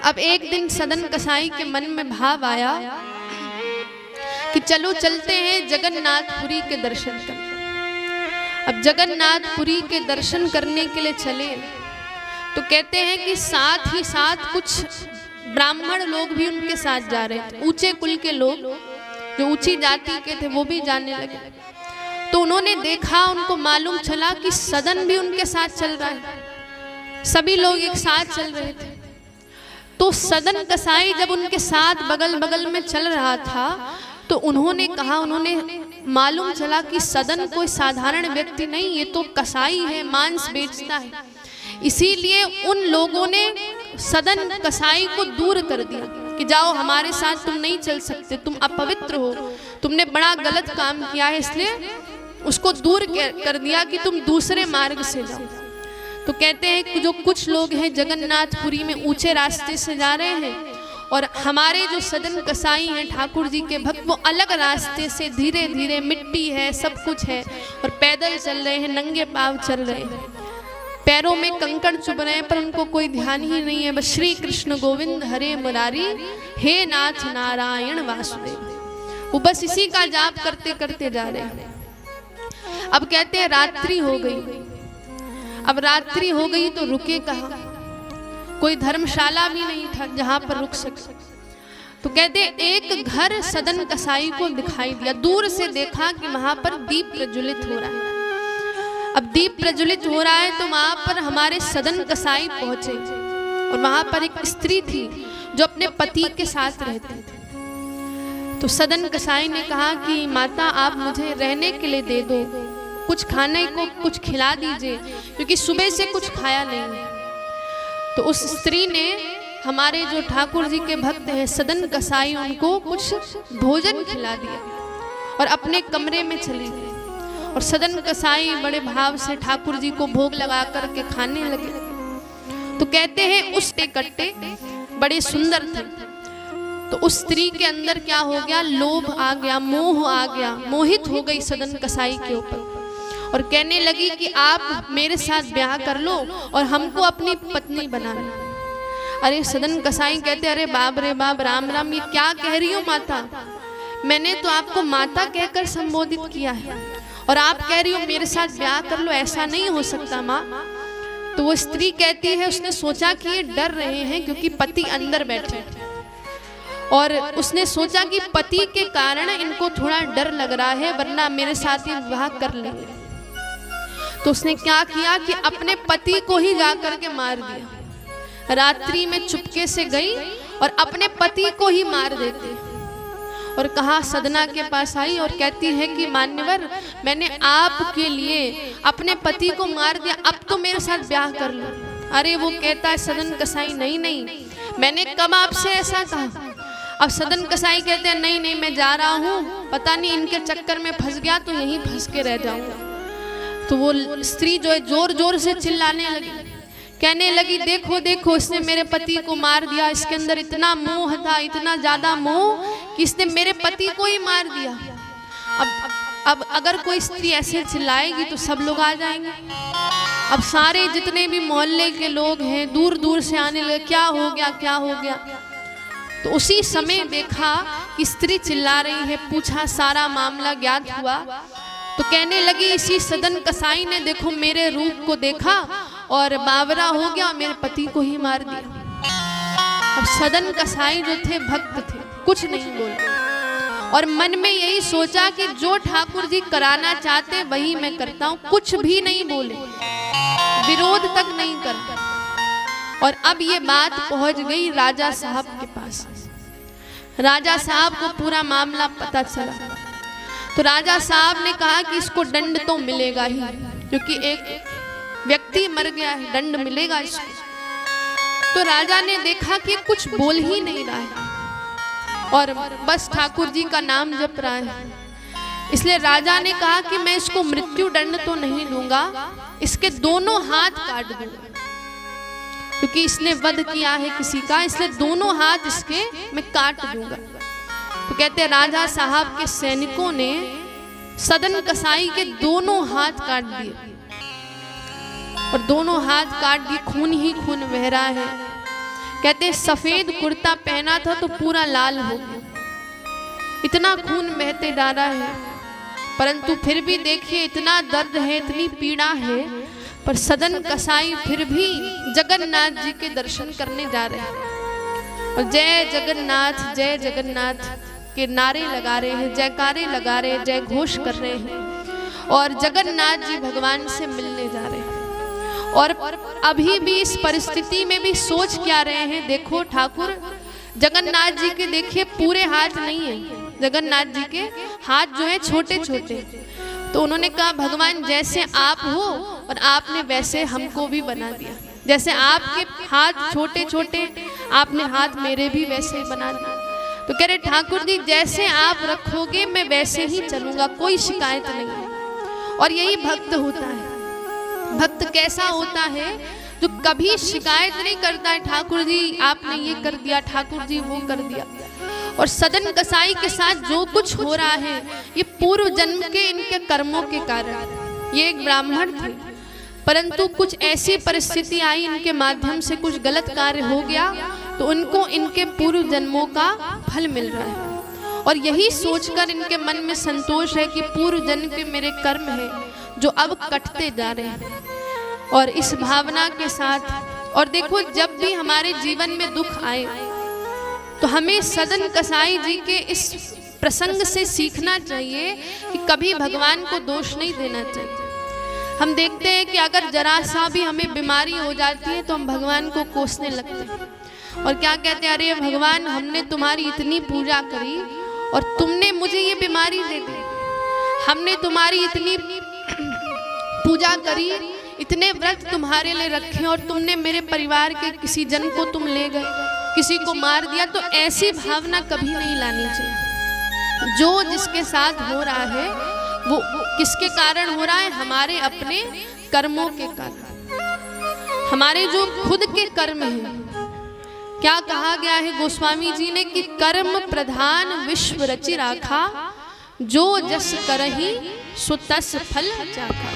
अब एक दिन सदन कसाई के मन में भाव आया कि चलो चलते हैं जगन्नाथपुरी के दर्शन करने। अब जगन्नाथपुरी के दर्शन करने के लिए चले तो कहते हैं कि साथ ही साथ कुछ ब्राह्मण लोग भी उनके साथ जा रहे थे। ऊंचे कुल के लोग जो ऊंची जाति के थे वो भी जाने लगे। तो उन्होंने देखा, उनको मालूम चला कि सदन भी उनके साथ चल रहा है, सभी लोग एक साथ चल रहे थे। तो सदन कसाई जब उनके साथ बगल बगल में चल रहा था तो उन्होंने कहा, उन्होंने मालूम चला कि सदन कोई साधारण व्यक्ति नहीं, ये तो कसाई है, मांस बेचता है। इसीलिए उन लोगों ने सदन कसाई को दूर कर दिया कि जाओ हमारे साथ तुम नहीं चल सकते, तुम अपवित्र हो, तुमने बड़ा गलत काम किया है, इसलिए उसको दूर कर दिया कि तुम दूसरे मार्ग से जाओ। तो कहते हैं कि जो कुछ लोग हैं जगन्नाथपुरी में ऊंचे रास्ते से जा रहे हैं और हमारे जो सदन कसाई हैं ठाकुर जी के भक्त वो अलग रास्ते से धीरे धीरे, मिट्टी है सब कुछ है और पैदल चल रहे हैं, नंगे पांव चल रहे हैं, पैरों में कंकड़ चुभ रहे हैं, पर उनको कोई ध्यान ही नहीं है। बस श्री कृष्ण गोविंद हरे मुरारी, हे नाथ नारायण वासुदेव, वो बस इसी का जाप करते करते जा रहे हैं। अब कहते हैं रात्रि हो गई। अब रात्रि हो गई तो रुके कहाँ? कोई धर्मशाला भी नहीं था जहां पर रुक सके। तो कहते एक घर सदन कसाई को दिखाई दिया, दूर से देखा कि वहां पर दीप प्रज्वलित हो रहा है। अब दीप प्रज्वलित हो रहा है तो वहां पर हमारे सदन कसाई पहुंचे और वहां पर एक स्त्री थी जो अपने पति के साथ रहती थी। तो सदन कसाई ने कहा कि माता आप मुझे रहने के लिए दे दो, कुछ खाने को कुछ खिला दीजिए, क्योंकि सुबह से कुछ खाया नहीं। तो उस स्त्री ने, हमारे जो ठाकुर जी के भक्त हैं सदन कसाई, उनको कुछ भोजन खिला दिया और अपने कमरे में चली गई। और सदन कसाई बड़े भाव से ठाकुर जी को भोग लगा करके खाने लगे। तो कहते हैं उस कट्टे बड़े सुंदर थे। तो उस स्त्री के अंदर क्या हो गया? लोभ आ गया, मोह आ गया, मोहित हो गई सदन कसाई के ऊपर और कहने लगी कि आप मेरे साथ ब्याह कर लो और हमको अपनी पत्नी बना लो। अरे सदन कसाई कहते अरे बाप रे बाप, राम राम, ये क्या कह रही हो माता? मैंने तो आपको माता कहकर संबोधित किया है और आप कह रही हो मेरे साथ ब्याह कर लो, ऐसा नहीं हो सकता माँ। तो वो स्त्री कहती है, उसने सोचा कि ये डर रहे हैं क्योंकि पति अंदर बैठे और उसने सोचा कि पति के कारण इनको थोड़ा डर लग रहा है, वरना मेरे साथ ही विवाह कर लेंगे। तो उसने क्या किया कि अपने पति को ही जाकर के मार दिया। रात्रि में चुपके से गई और अपने पति को ही मार देती और कहा, सदना के पास आई और कहती है कि मान्यवर, मैंने आपके लिए अपने पति को मार दिया, अब तो मेरे साथ ब्याह कर लो। अरे वो कहता है सदन कसाई, नहीं नहीं, मैंने कब आपसे ऐसा कहा? अब सदन कसाई कहते हैं नहीं नहीं, मैं जा रहा हूँ, पता नहीं इनके चक्कर में फंस गया तो यहीं फंस के रह जाऊंगा। तो वो स्त्री जो है जोर जोर से चिल्लाने लगी, कहने लगी देखो देखो, इसने मेरे पति को मार दिया, इसके अंदर इतना मोह था, इतना ज्यादा मोह कि इसने मेरे पति को ही मार दिया। अब अगर कोई स्त्री ऐसे चिल्लाएगी तो सब लोग आ जाएंगे। अब सारे जितने भी मोहल्ले के लोग हैं दूर दूर से आने लगे, क्या हो गया क्या हो गया। तो उसी समय देखा कि स्त्री चिल्ला रही है, पूछा, सारा मामला ज्ञात हुआ। तो कहने लगी इसी सदन कसाई ने देखो मेरे रूप को देखा और बावरा हो गया, मेरे पति को ही मार दिया। अब सदन कसाई जो थे भक्त थे, कुछ नहीं बोले और मन में यही सोचा कि जो ठाकुर जी कराना चाहते वही मैं करता हूँ, कुछ भी नहीं बोले, विरोध तक नहीं करता। और अब ये बात पहुंच गई राजा साहब के पास। राजा साहब को पूरा मामला पता चला। तो राजा साहब ने कहा कि इसको दंड तो मिलेगा ही, क्योंकि एक व्यक्ति मर गया है, दंड मिलेगा इसको। तो राजा ने देखा कि कुछ बोल ही नहीं रहा है और बस ठाकुर जी का नाम जप रहा है, इसलिए राजा ने कहा कि मैं इसको मृत्यु दंड तो नहीं दूंगा, इसके दोनों हाथ काट दूंगा, क्योंकि इसने वध किया है किसी का, इसलिए दोनों हाथ इसके मैं काट दूंगा। तो कहते हैं राजा साहब के सैनिकों ने सदन कसाई के दोनों हाथ काट दिए और दोनों हाथ काट दिए, खून ही खून बह रहा है। कहते सफेद कुर्ता पहना था तो पूरा लाल हो गया, इतना खून बहते जा रहा है। परंतु फिर भी देखिए इतना दर्द है, इतनी पीड़ा है, पर सदन कसाई फिर भी जगन्नाथ जी के दर्शन करने जा रहे हैं और जय जगन्नाथ के नारे लगा रहे हैं, जयकारे लगा रहे हैं, जय घोष कर रहे हैं और जगन्नाथ जी भगवान से मिलने जा रहे हैं। और अभी भी इस परिस्थिति में भी सोच क्या रहे हैं, देखो ठाकुर जगन्नाथ जी के देखिए पूरे हाथ नहीं है, जगन्नाथ जी के हाथ जो है छोटे छोटे। तो उन्होंने कहा भगवान जैसे आप हो और आपने वैसे हमको भी बना दिया, जैसे आपके हाथ छोटे छोटे आपने हाथ मेरे भी वैसे ही बना दिया। तो कह रहे ठाकुर जी जैसे आप रखोगे मैं वैसे ही चलूंगा, कोई शिकायत नहीं है। और यही भक्त होता है। भक्त कैसा होता है? जो कभी शिकायत नहीं करता है, ठाकुर जी आपने ये कर दिया, ठाकुर जी वो कर दिया। और सदन कसाई के साथ जो कुछ हो रहा है ये पूर्व जन्म के इनके कर्मों के कारण। ये एक ब्राह्मण थे, परंतु कुछ ऐसी परिस्थिति आई, इनके माध्यम से कुछ गलत कार्य हो गया, तो उनको इनके पूर्व जन्मों का फल मिल रहा है। और यही सोचकर इनके मन में संतोष है कि पूर्व जन्म के मेरे कर्म है जो अब कटते जा रहे हैं। और इस भावना के साथ, और देखो जब भी हमारे जीवन में दुख आए तो हमें सदन कसाई जी के इस प्रसंग से सीखना चाहिए कि कभी भगवान को दोष नहीं देना चाहिए। हम देखते हैं कि अगर जरा सा भी हमें बीमारी हो जाती है तो हम भगवान को कोसने लगते हैं और क्या कहते हैं, अरे भगवान हमने तुम्हारी इतनी पूजा करी और तुमने मुझे ये बीमारी दे दी, हमने तुम्हारी इतनी पूजा करी, इतने व्रत तुम्हारे लिए रखे और तुमने मेरे परिवार के किसी जन को तुम ले गए, किसी को मार दिया। तो ऐसी भावना कभी नहीं लानी चाहिए। जो जिसके साथ हो रहा है वो किसके कारण हो रहा है? हमारे अपने कर्मों के कारण, हमारे जो खुद के कर्म हैं। क्या कहा गया है गोस्वामी जी ने कि कर्म प्रधान विश्व रचि राखा, जो जस करहि सो तस फल चाखा।